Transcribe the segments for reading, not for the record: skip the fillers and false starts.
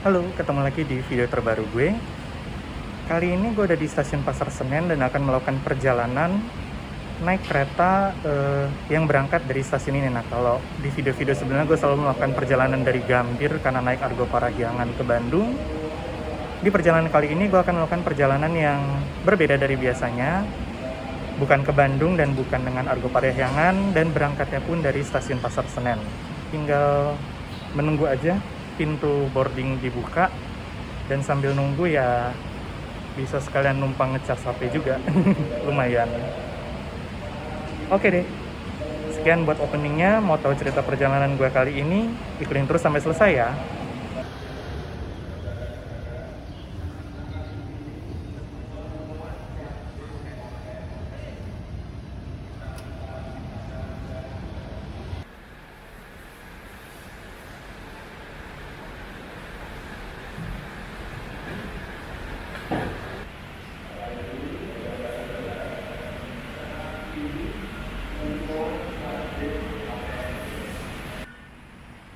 Halo, ketemu lagi di video terbaru gue. Kali ini gue ada di stasiun Pasar Senen dan akan melakukan perjalanan naik kereta yang berangkat dari stasiun ini. Nah, kalau di video-video sebelumnya gue selalu melakukan perjalanan dari Gambir karena naik Argo Parahyangan ke Bandung. Di perjalanan kali ini gue akan melakukan perjalanan yang berbeda dari biasanya. Bukan ke Bandung dan bukan dengan Argo Parahyangan, dan berangkatnya pun dari stasiun Pasar Senen. Tinggal menunggu aja pintu boarding dibuka, dan sambil nunggu ya bisa sekalian numpang ngecas HP juga. Lumayan. Oke deh, sekian buat openingnya. Mau tahu cerita perjalanan gue kali ini, ikutin terus sampai selesai ya.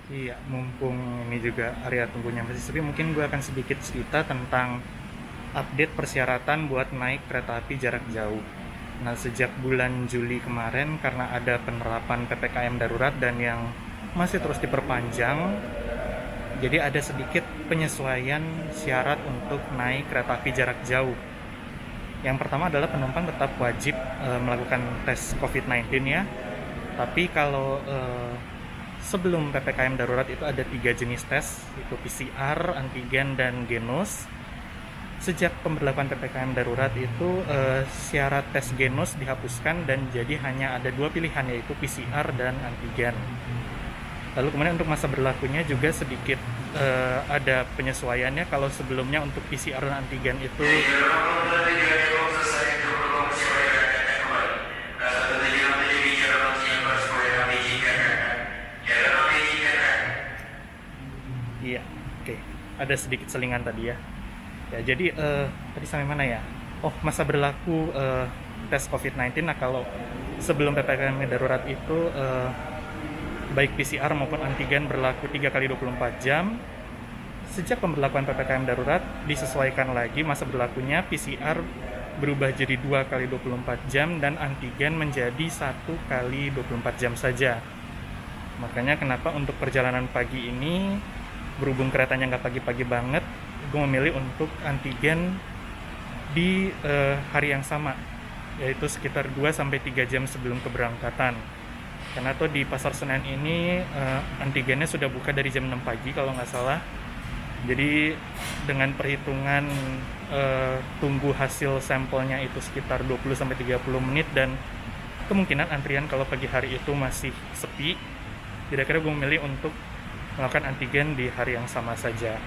Iya, mumpung ini juga area tunggunya masih sepi, mungkin gue akan sedikit cerita tentang update persyaratan buat naik kereta api jarak jauh. Nah, sejak bulan Juli kemarin, karena ada penerapan PPKM darurat dan yang masih terus diperpanjang, jadi ada sedikit penyesuaian syarat untuk naik kereta api jarak jauh. Yang pertama adalah penumpang tetap wajib melakukan tes COVID-19 ya. Tapi kalau sebelum PPKM darurat itu ada 3 jenis tes, itu PCR, antigen, dan genos. Sejak pemberlakuan PPKM darurat itu syarat tes genos dihapuskan dan jadi hanya ada 2 pilihan, yaitu PCR dan antigen. Lalu kemudian untuk masa berlakunya juga sedikit ada penyesuaiannya. Kalau sebelumnya untuk PCR dan antigen itu iya, oke. Ada sedikit selingan tadi ya. Ya, jadi tadi sampai mana ya? Oh, masa berlaku tes COVID-19. Nah, kalau sebelum PPKM darurat itu baik PCR maupun antigen berlaku 3 kali 24 jam. Sejak pemberlakuan PPKM darurat disesuaikan lagi masa berlakunya, PCR berubah jadi 2 kali 24 jam dan antigen menjadi 1 kali 24 jam saja. Makanya kenapa untuk perjalanan pagi ini, berhubung keretanya nggak pagi-pagi banget, gue memilih untuk antigen di hari yang sama, yaitu sekitar 2-3 jam sebelum keberangkatan. Karena tuh di Pasar Senen ini antigennya sudah buka dari jam 6 pagi kalau nggak salah. Jadi dengan perhitungan tunggu hasil sampelnya itu sekitar 20-30 menit, dan kemungkinan antrian kalau pagi hari itu masih sepi, jadi akhirnya gue memilih untuk melakukan antigen di hari yang sama saja.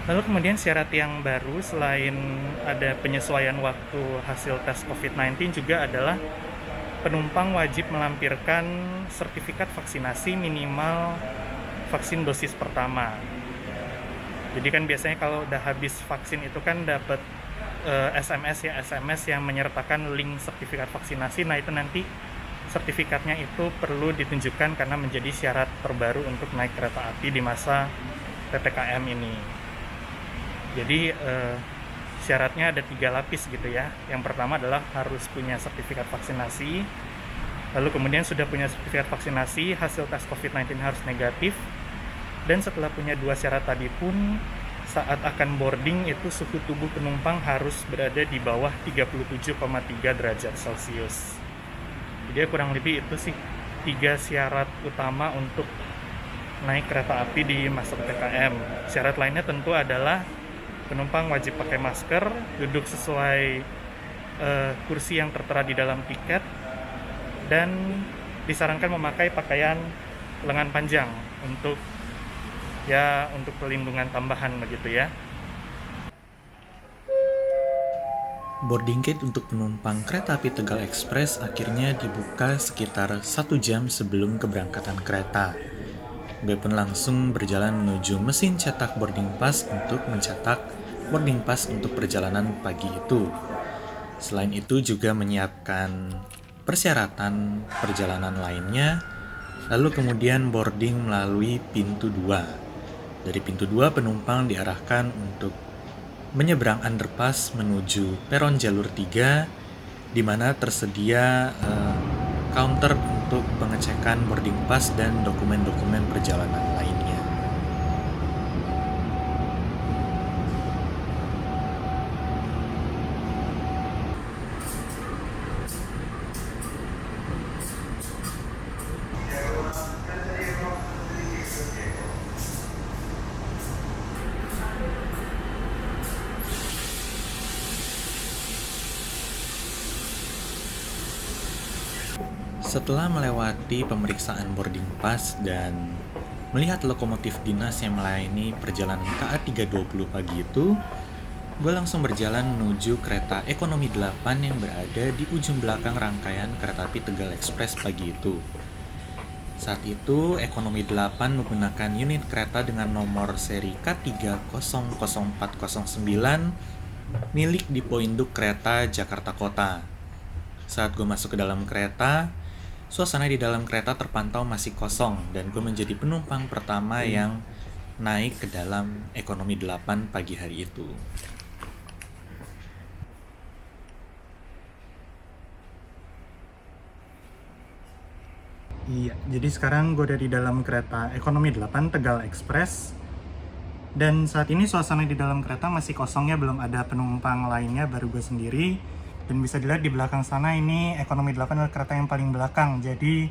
Lalu kemudian syarat yang baru selain ada penyesuaian waktu hasil tes COVID-19 juga adalah penumpang wajib melampirkan sertifikat vaksinasi minimal vaksin dosis pertama. Jadi kan biasanya kalau udah habis vaksin itu kan dapat SMS yang menyertakan link sertifikat vaksinasi. Nah, itu nanti sertifikatnya itu perlu ditunjukkan karena menjadi syarat terbaru untuk naik kereta api di masa PPKM ini. Jadi syaratnya ada 3 lapis gitu ya. Yang pertama adalah harus punya sertifikat vaksinasi. Lalu kemudian sudah punya sertifikat vaksinasi, hasil tes COVID-19 harus negatif. Dan setelah punya 2 syarat tadi pun, saat akan boarding itu suhu tubuh penumpang harus berada di bawah 37,3 derajat Celcius. Jadi kurang lebih itu sih 3 syarat utama untuk naik kereta api di masa PPKM. Syarat lainnya tentu adalah penumpang wajib pakai masker, duduk sesuai kursi yang tertera di dalam tiket, dan disarankan memakai pakaian lengan panjang untuk perlindungan tambahan begitu ya. Boarding gate untuk penumpang kereta api Tegal Express akhirnya dibuka sekitar 1 jam sebelum keberangkatan kereta. Gue pun langsung berjalan menuju mesin cetak boarding pass untuk mencetak boarding pass untuk perjalanan pagi itu. Selain itu juga menyiapkan persyaratan perjalanan lainnya, lalu kemudian boarding melalui pintu 2. Dari pintu 2 penumpang diarahkan untuk menyeberang underpass menuju peron jalur 3, di mana tersedia counter untuk pengecekan boarding pass dan dokumen-dokumen perjalanan lainnya. Setelah melewati pemeriksaan boarding pass dan melihat lokomotif dinas yang melayani perjalanan KA 320 pagi itu, gue langsung berjalan menuju kereta ekonomi 8 yang berada di ujung belakang rangkaian kereta api Tegal Express pagi itu. Saat itu, ekonomi 8 menggunakan unit kereta dengan nomor seri K300409 milik Dipo Induk Kereta Jakarta Kota. Saat gue masuk ke dalam kereta, suasana di dalam kereta terpantau masih kosong dan gue menjadi penumpang pertama yang naik ke dalam ekonomi 8 pagi hari itu. Iya, jadi sekarang gue udah di dalam kereta ekonomi 8 Tegal Express. Dan saat ini suasana di dalam kereta masih kosong ya, belum ada penumpang lainnya, baru gue sendiri. Dan bisa dilihat di belakang sana ini ekonomi 8 adalah kereta yang paling belakang. Jadi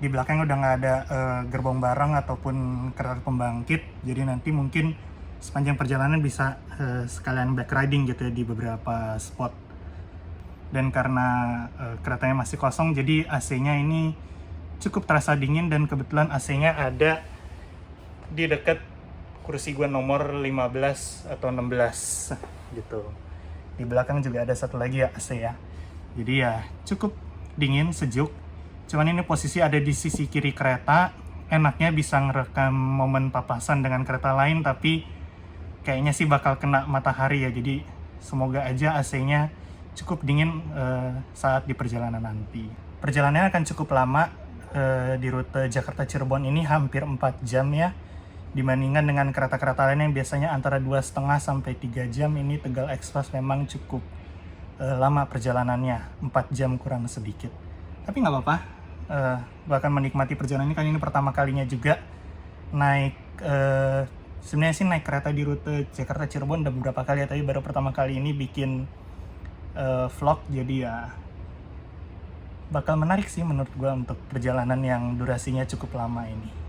di belakang udah nggak ada gerbong barang ataupun kereta pembangkit. Jadi nanti mungkin sepanjang perjalanan bisa sekalian back riding gitu ya di beberapa spot. Dan karena keretanya masih kosong, jadi AC-nya ini cukup terasa dingin, dan kebetulan AC-nya ada di dekat kursi gue nomor 15 atau 16 gitu. Di belakang juga ada satu lagi ya AC ya. Jadi ya cukup dingin, sejuk. Cuman ini posisi ada di sisi kiri kereta. Enaknya bisa ngerekam momen papasan dengan kereta lain, tapi kayaknya sih bakal kena matahari ya. Jadi semoga aja AC-nya cukup dingin saat di perjalanan nanti. Perjalanannya akan cukup lama. Di rute Jakarta Cirebon ini hampir 4 jam ya, dibandingkan dengan kereta-kereta lain yang biasanya antara 2,5 sampai 3 jam. Ini Tegal Express memang cukup lama perjalanannya, 4 jam kurang sedikit. Tapi nggak apa-apa, gue akan menikmati perjalanan ini, kali ini pertama kalinya juga naik sebenarnya sih naik kereta di rute Jakarta Cirebon udah beberapa kali ya, tapi baru pertama kali ini bikin vlog, jadi ya bakal menarik sih menurut gue untuk perjalanan yang durasinya cukup lama ini.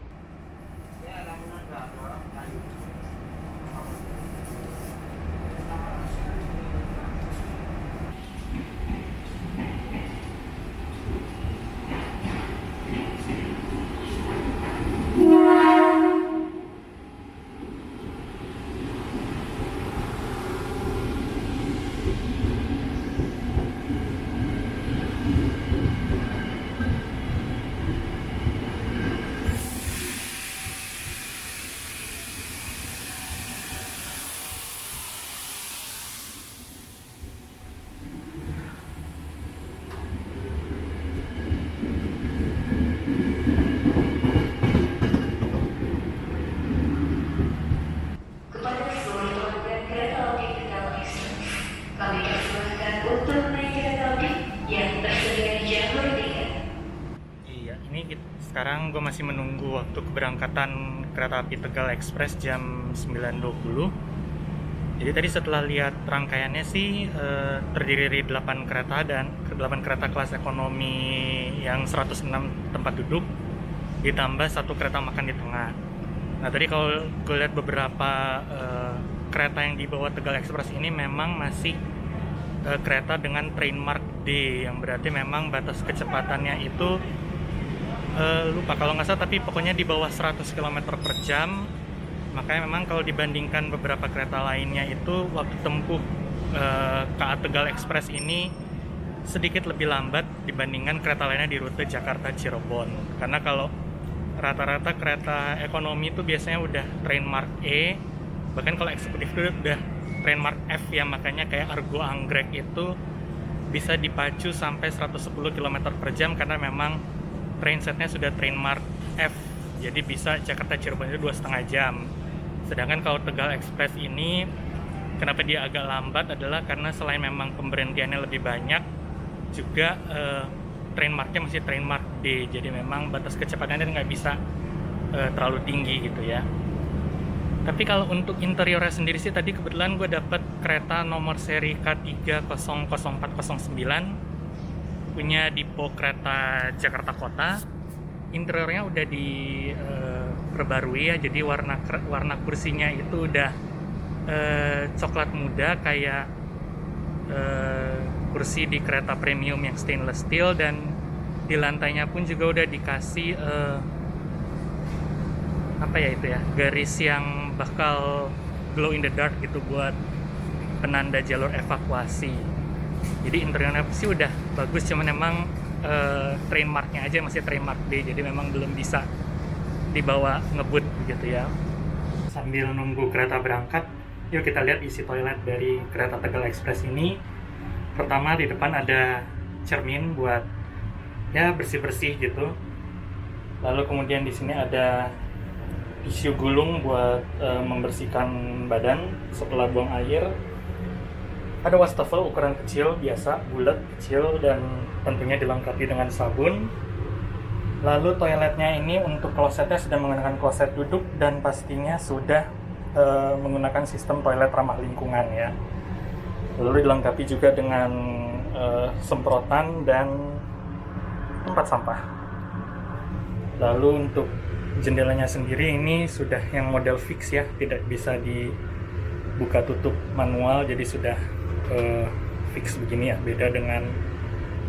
Sekarang gue masih menunggu waktu keberangkatan kereta api Tegal Express jam 9.20. Jadi tadi setelah lihat rangkaiannya sih terdiri dari 8 kereta dan 8 kereta kelas ekonomi yang 106 tempat duduk, ditambah 1 kereta makan di tengah. Nah tadi kalau gue lihat beberapa kereta yang dibawa Tegal Express ini memang masih kereta dengan train mark D, yang berarti memang batas kecepatannya itu lupa kalau nggak salah, tapi pokoknya di bawah 100 km per jam. Makanya memang kalau dibandingkan beberapa kereta lainnya itu waktu tempuh KA Tegal Express ini sedikit lebih lambat dibandingkan kereta lainnya di rute Jakarta Cirebon. Karena kalau rata-rata kereta ekonomi itu biasanya udah train mark E, bahkan kalau eksekutif itu udah train mark F ya, makanya kayak Argo Anggrek itu bisa dipacu sampai 110 km per jam karena memang train setnya sudah train mark F, jadi bisa Jakarta Cirebon itu 2,5 jam. Sedangkan kalau Tegal Express ini kenapa dia agak lambat adalah karena selain memang pemberhentiannya lebih banyak, juga train marknya masih train mark D, jadi memang batas kecepatannya nggak bisa terlalu tinggi gitu ya. Tapi kalau untuk interiornya sendiri sih, tadi kebetulan gue dapet kereta nomor seri K3000409 punya Dipo Kereta Jakarta Kota. Interiornya udah diperbarui ya, jadi warna kursinya itu udah coklat muda kayak kursi di kereta premium yang stainless steel, dan di lantainya pun juga udah dikasih apa ya itu ya, garis yang bakal glow in the dark gitu buat penanda jalur evakuasi. Jadi interiornya sih udah bagus, cuman emang train marknya aja masih train mark D, jadi memang belum bisa dibawa ngebut gitu ya. Sambil nunggu kereta berangkat, yuk kita lihat isi toilet dari kereta Tegal Express ini. Pertama, di depan ada cermin buat ya bersih-bersih gitu. Lalu kemudian di sini ada tisu gulung buat membersihkan badan setelah buang air. Ada wastafel ukuran kecil biasa, bulat, kecil, dan tentunya dilengkapi dengan sabun. Lalu toiletnya ini untuk klosetnya sudah menggunakan kloset duduk dan pastinya sudah menggunakan sistem toilet ramah lingkungan ya. Lalu dilengkapi juga dengan semprotan dan tempat sampah. Lalu untuk jendelanya sendiri ini sudah yang model fix ya, tidak bisa dibuka tutup manual, jadi sudah fix begini ya, beda dengan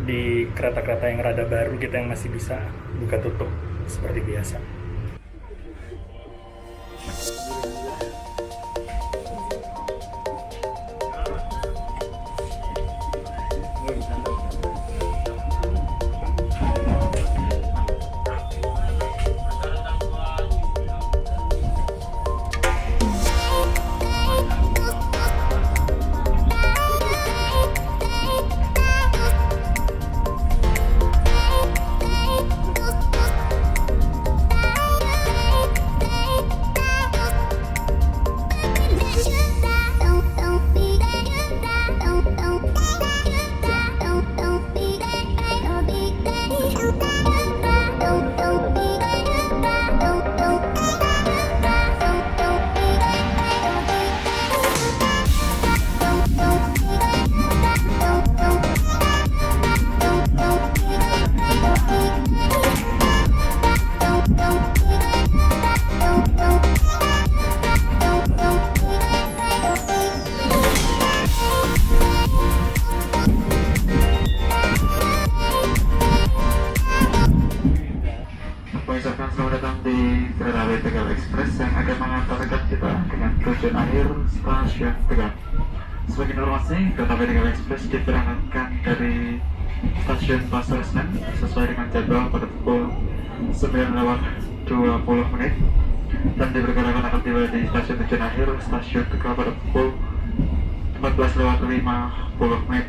di kereta-kereta yang rada baru kita yang masih bisa buka tutup seperti biasa. Mengucapkan selamat datang di kereta api Tegal Express yang akan mengantarkan kita dengan tujuan akhir stasiun Tegal. Sebagai informasi, kereta api Tegal Express diberangkatkan dari stasiun Pasar Senen sesuai dengan jadwal pada pukul 9:20 dan diperkirakan akan tiba di stasiun tujuan akhir stasiun Tegal pada pukul 14:50.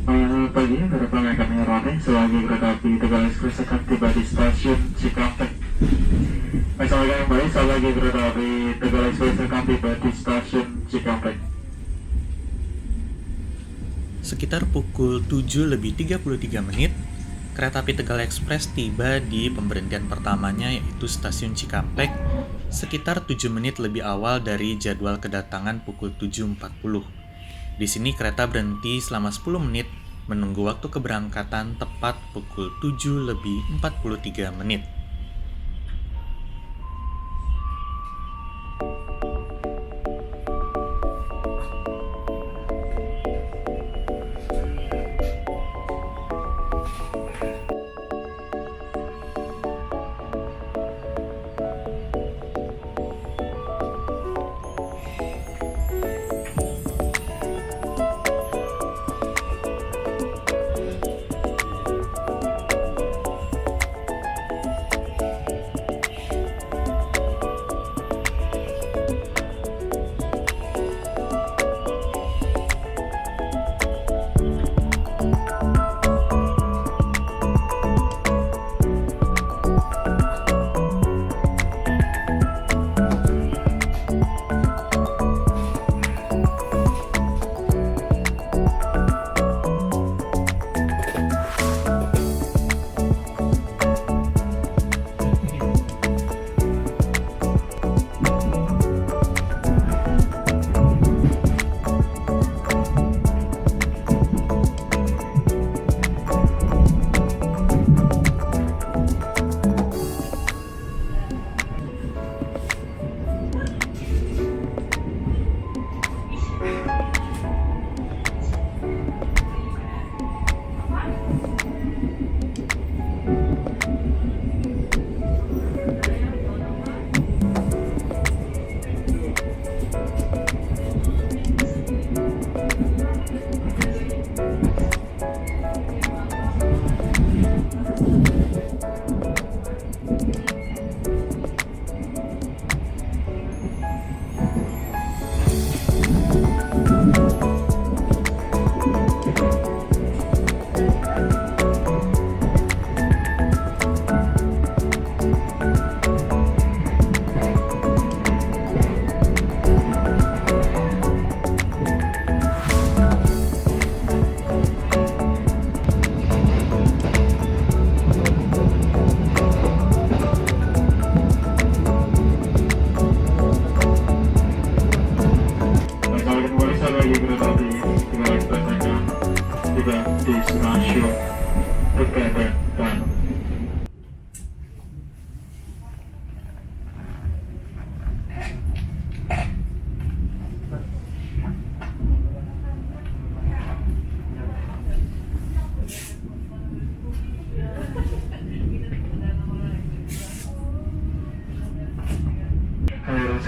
Selamat pagi, para pelanggan kami hormati, selagi kereta api Tegal Express akan tiba di stasiun Cikampek. Baik, selamat kembali, selagi kereta api Tegal Express akan tiba di stasiun Cikampek. Sekitar pukul 7:33, kereta api Tegal Express tiba di pemberhentian pertamanya yaitu stasiun Cikampek sekitar 7 menit lebih awal dari jadwal kedatangan pukul 7.40. Di sini kereta berhenti selama 10 menit menunggu waktu keberangkatan tepat pukul 7:43.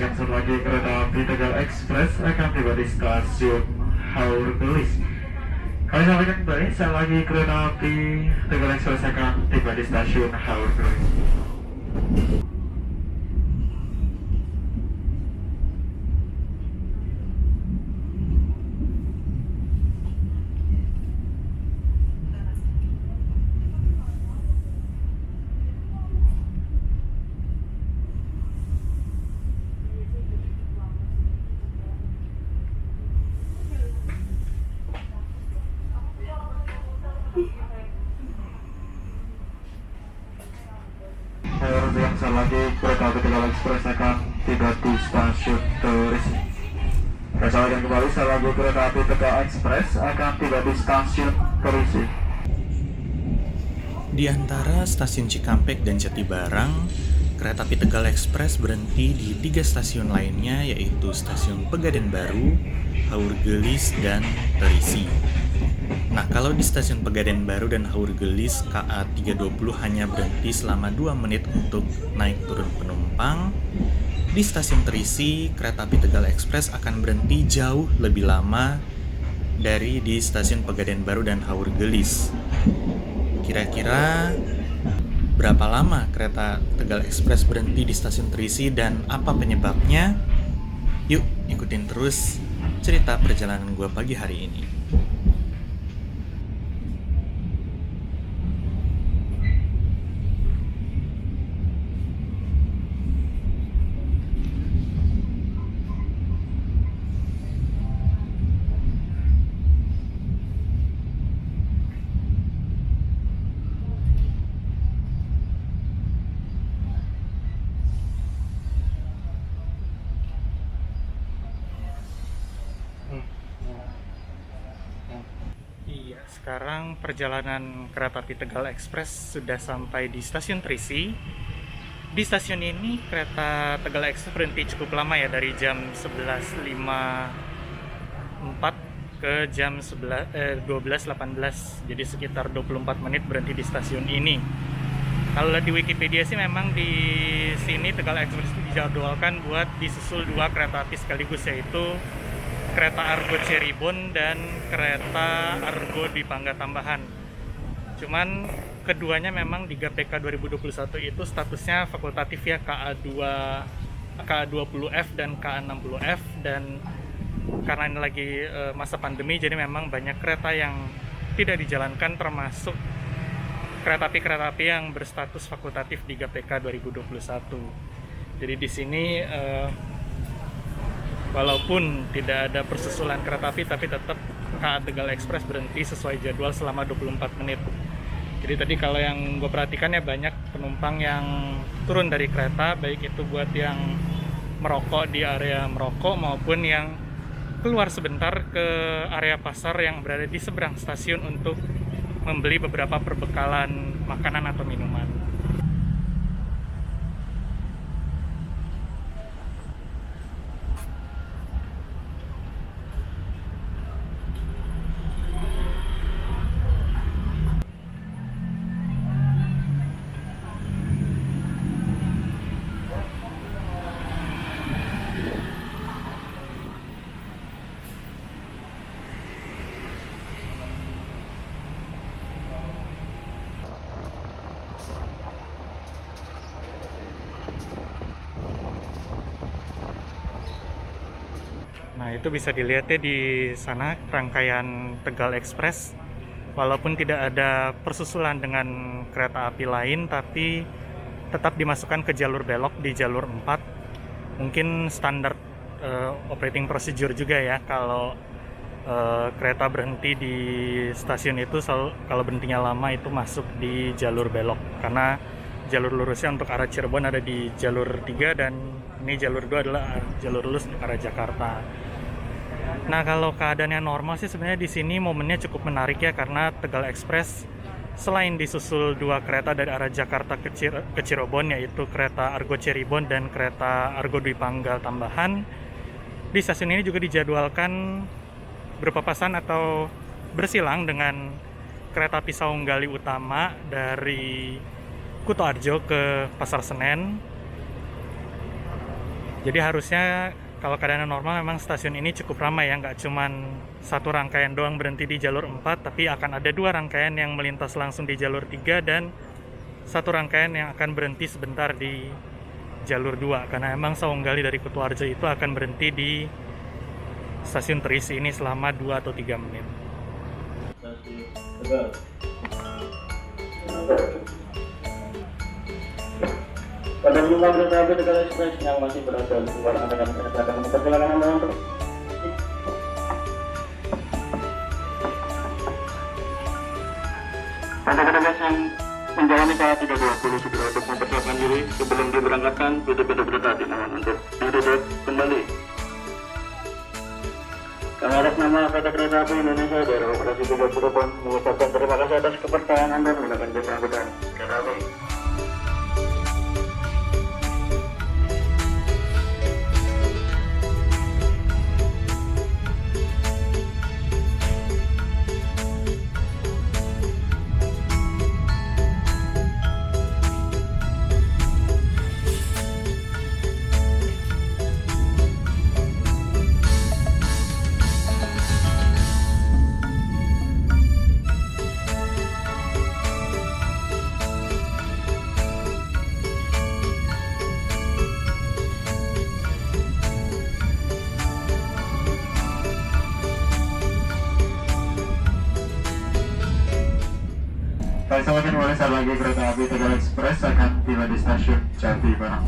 Satu lagi kereta api Tegal Express akan tiba di stasiun Haur Gelis. Kami sampaikan kembali, saat lagi kereta api Tegal Express akan tiba di stasiun Haur Gelis. Yang saat lagi kereta api Tegal Express akan tiba di stasiun Terisi. Saya sampaikan kembali, saat lagi kereta api Tegal Express akan tiba di stasiun Terisi. Di antara stasiun Cikampek dan Jatibarang, kereta api Tegal Express berhenti di 3 stasiun lainnya yaitu stasiun Pegadaian Baru, Haur Gelis, dan Terisi. Nah, kalau di stasiun Pegadaian Baru dan Haur Gelis, KA 320 hanya berhenti selama 2 menit untuk naik turun penumpang. Di stasiun Terisi, kereta api Tegal Express akan berhenti jauh lebih lama dari di stasiun Pegadaian Baru dan Haur Gelis. Kira-kira berapa lama kereta Tegal Express berhenti di stasiun Terisi dan apa penyebabnya? Yuk, ikutin terus cerita perjalanan gue pagi hari ini. Sekarang perjalanan kereta api Tegal Express sudah sampai di stasiun Trisi. Di stasiun ini kereta Tegal Express berhenti cukup lama ya, dari jam 11.54 ke jam 12.18. Jadi sekitar 24 menit berhenti di stasiun ini. Kalau lihat di Wikipedia sih memang di sini Tegal Express dijadwalkan buat disusul dua kereta api sekaligus, yaitu kereta Argo Cirebon dan kereta Argo Dwi Pangga tambahan. Cuman keduanya memang di GAPK 2021 itu statusnya fakultatif ya, KA20F dan KA60F, dan karena ini lagi masa pandemi jadi memang banyak kereta yang tidak dijalankan, termasuk kereta api yang berstatus fakultatif di GAPK 2021. Jadi di sini walaupun tidak ada persusulan kereta api, tapi tetap KA Tegal Express berhenti sesuai jadwal selama 24 menit. Jadi tadi kalau yang gue perhatikan ya, banyak penumpang yang turun dari kereta, baik itu buat yang merokok di area merokok maupun yang keluar sebentar ke area pasar yang berada di seberang stasiun untuk membeli beberapa perbekalan makanan atau minuman. Nah, itu bisa dilihat ya di sana rangkaian Tegal Express. Walaupun tidak ada persusulan dengan kereta api lain, tapi tetap dimasukkan ke jalur belok di jalur 4. Mungkin standar operating procedure juga ya, kalau kereta berhenti di stasiun itu kalau berhentinya lama itu masuk di jalur belok, karena jalur lurusnya untuk arah Cirebon ada di jalur 3 dan ini jalur 2 adalah jalur lurus untuk arah Jakarta. Nah, kalau keadaannya normal sih sebenarnya di sini momennya cukup menarik ya, karena Tegal Express selain disusul dua kereta dari arah Jakarta ke Cirebon, yaitu kereta Argo Cirebon dan kereta Argo Dwi Pangga tambahan, di stasiun ini juga dijadwalkan berpapasan atau bersilang dengan kereta api Saunggali utama dari Kutoarjo ke Pasar Senen. Jadi harusnya kalau keadaan normal memang stasiun ini cukup ramai ya, nggak cuman satu rangkaian doang berhenti di jalur 4, tapi akan ada dua rangkaian yang melintas langsung di jalur 3 dan satu rangkaian yang akan berhenti sebentar di jalur 2, karena memang Saunggali dari Kutoarjo itu akan berhenti di stasiun Trisi ini selama 2 atau 3 menit. Pada jumlah kereta api Tegal Express yang masih berada di luar dengan kereta akan perjalanan Anda untuk pada petugas yang menjalani KA 320 segera untuk mempersiapkan diri sebelum diberangkatkan pintu-pintu kereta api mohon untuk ditutup kembali. Kami atas nama PT Kereta Api Indonesia Daerah Operasi Tegal Cirebon mengucapkan terima kasih atas kepercayaan Anda menggunakan jasa angkutan kereta api. Baik, semakin mulai saat lagi kereta api Tegal Express akan tiba di stasiun Jati Barang.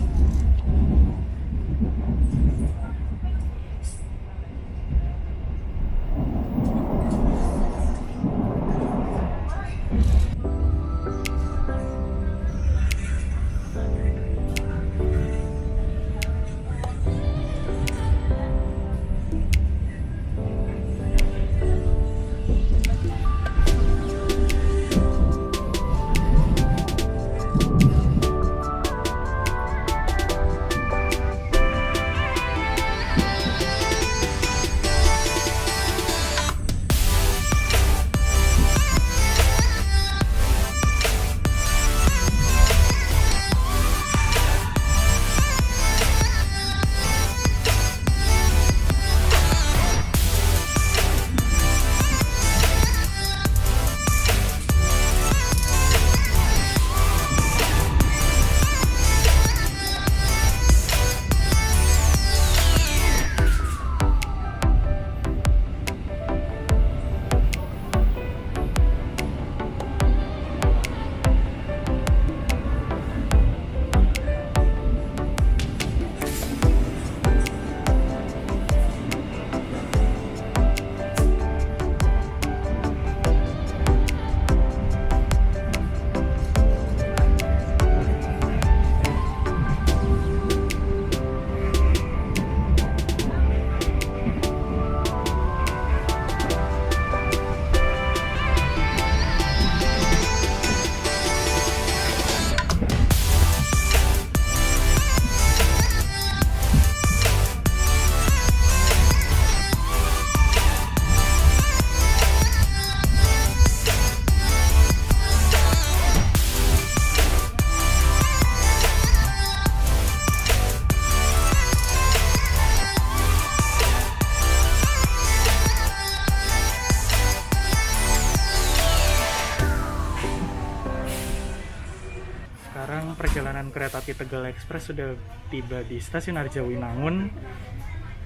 perjalanan kereta api Tegal Express sudah tiba di stasiun Arjawinangun.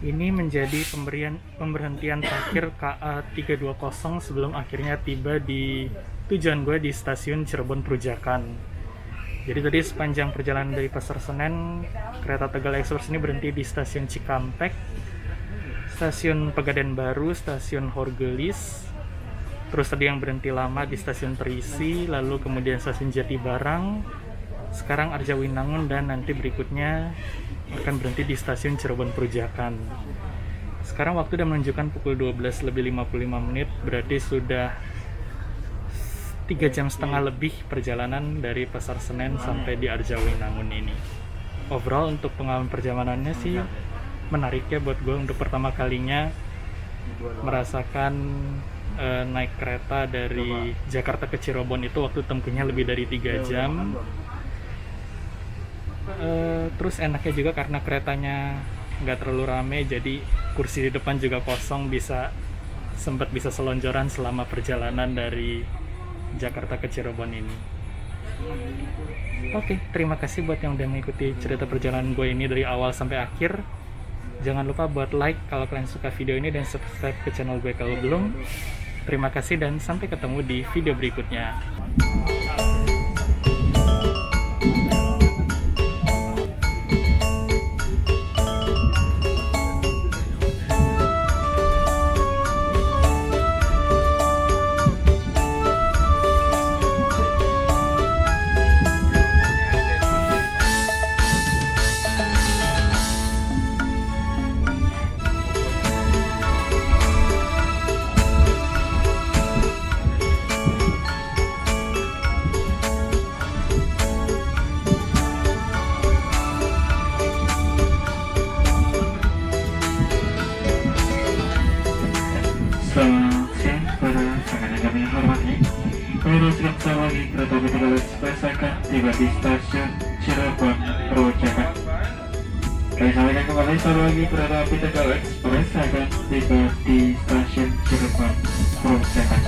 Ini menjadi pemberhentian terakhir KA 320 sebelum akhirnya tiba di tujuan gue di stasiun Cirebon Perujakan. Jadi tadi sepanjang perjalanan dari Pasar Senen, kereta Tegal Express ini berhenti di stasiun Cikampek, stasiun Pegadaian Baru, stasiun Horgelis, terus tadi yang berhenti lama di stasiun Terisi, lalu kemudian stasiun Jatibarang, sekarang Arjawinangun, dan nanti berikutnya akan berhenti di stasiun Cirebon Perujakan. Sekarang waktu udah menunjukkan pukul 12:55, berarti sudah 3,5 jam lebih perjalanan dari Pasar Senen sampai di Arjawinangun ini. Overall untuk pengalaman perjalanannya sih menarik ya buat gue, untuk pertama kalinya merasakan naik kereta dari Jakarta ke Cirebon itu waktu tempuhnya lebih dari 3 jam. Terus enaknya juga karena keretanya nggak terlalu rame, jadi kursi di depan juga kosong, sempat bisa selonjoran selama perjalanan dari Jakarta ke Cirebon ini. Oke, terima kasih buat yang udah mengikuti cerita perjalanan gue ini dari awal sampai akhir. Jangan lupa buat like kalau kalian suka video ini dan subscribe ke channel gue kalau belum. Terima kasih dan sampai ketemu di video berikutnya. Selamat siang para rekan yang kami hormati. Pada sebentar lagi kereta api Tegal Express akan tiba di stasiun Cirebon Perujakan. Kami sampaikan kembali, sekali lagi kereta api Tegal Express akan tiba di stasiun Cirebon Perujakan.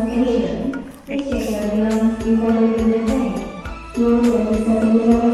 Station. Please check your belongings before leaving the train. You will be able to